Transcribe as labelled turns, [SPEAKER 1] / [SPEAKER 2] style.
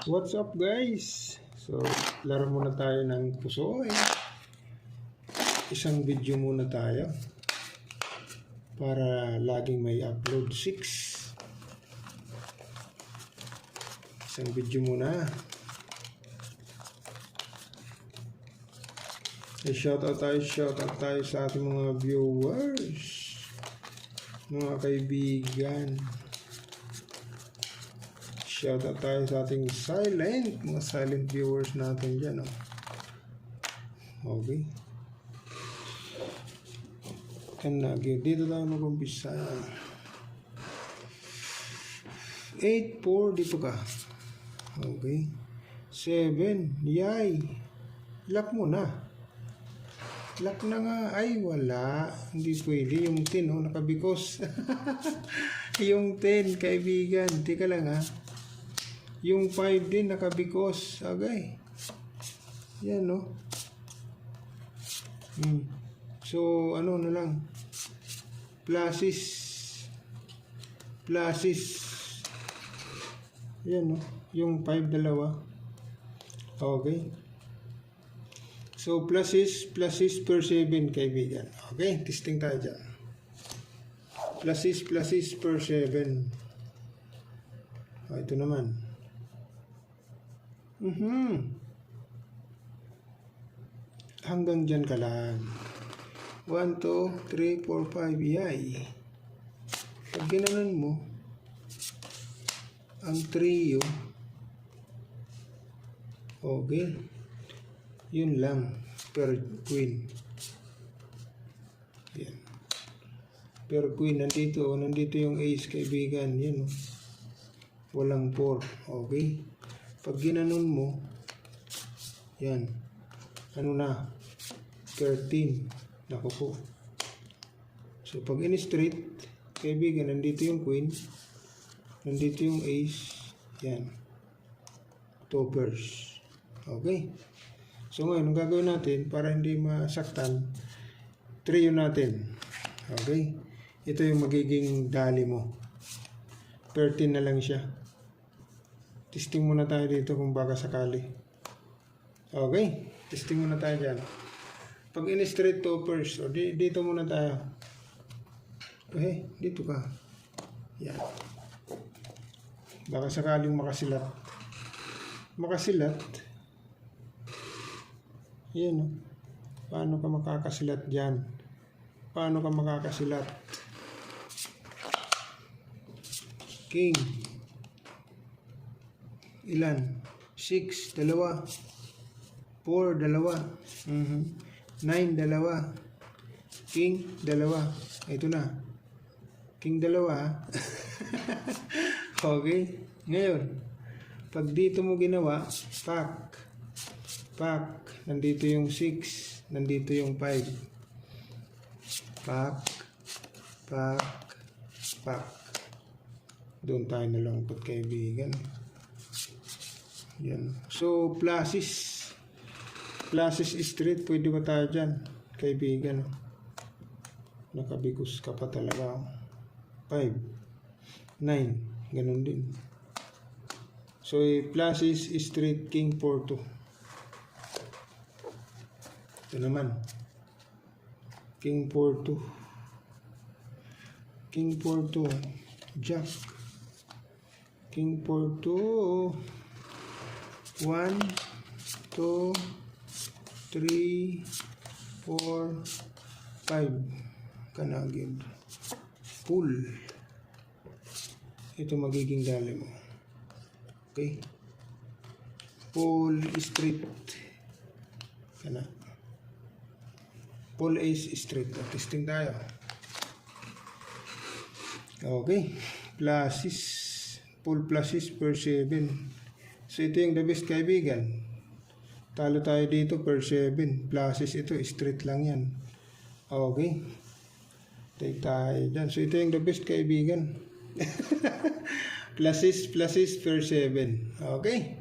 [SPEAKER 1] What's up guys? So, laro muna tayo ng pusoy. Isang video muna tayo para laging may upload 6. Isang video muna. Shoutout tayo sa ating mga viewers, mga kaibigan. Shoutout tayo sa ating mga silent viewers natin dyan. Okay. Dito tayo mag-umpisa. 8-4 dito ka. Okay. 7. Yay. Lock mo na. Lock na nga. Ay, wala. Hindi pwede. Yung 10, nakabikos. Yung 10, kaibigan. Tika lang, ha. Yung 5 din, nakabikos. Okay. Yan, no. So, ano na lang. Pluses. Yan, no. Yung 5, dalawa. Okay. So, pluses per 7, kaibigan. Okay, testing tayo dyan. Pluses per 7. Ito naman. Hanggang dyan ka lang. 1, 2, 3, 4, 5. Yay. Pag ginanon mo, ang trio, okay, yun lang per queen. Yan. Per queen, nandito yung ace, kaibigan. Yan, walang 4. Okay. Pag ginanon mo, yan, ano na, 13. Naku po. So, pag in-straight, kaibigan, nandito yung queen, nandito yung ace, yan, toppers. Okay. So, ngayon, ang gagawin natin, para hindi masaktan, trio natin. Okay. Ito yung magiging dali mo. 13 na lang siya. Testing muna tayo dito kung baka sakali. Okay. Testing muna tayo dyan. Pag in-straight toppers, o dito muna tayo. Okay. Dito ka. Yan. Baka sakaling makasilat. Yan, no? Paano ka makakasilat dyan? Paano ka makakasilat? King. Ilan? 6, 2. 4, 2. 9, 2. King, 2. Ito na. King, 2, ha? Okay. Ngayon, pag dito mo ginawa, pack. Nandito yung 6. Nandito yung 5. Pack. Doon tayo nalungkot, kaibigan. Yan. So, pluses straight, pwede ba tayo dyan, kaibigan? Nakabigos ka pa talaga. 5, 9, ganun din. So, pluses straight, king, 4, 2. Ito naman. King, 4, 2. King, 4, 2. Jack. King, 4, 2. 1, 2, 3, 4, 5. Kanagid. Pull. Ito magiging dali mo. Okay. Pull straight. Kana. Pull ace straight. Testing tayo. Okay. Pluses. Pull pluses per 7. So, ito yung the best, kaibigan. Talo tayo dito per 7. Pluses ito, straight lang yan. Okay. Take tayo dyan. So, ito yung the best, kaibigan. pluses per 7. Okay.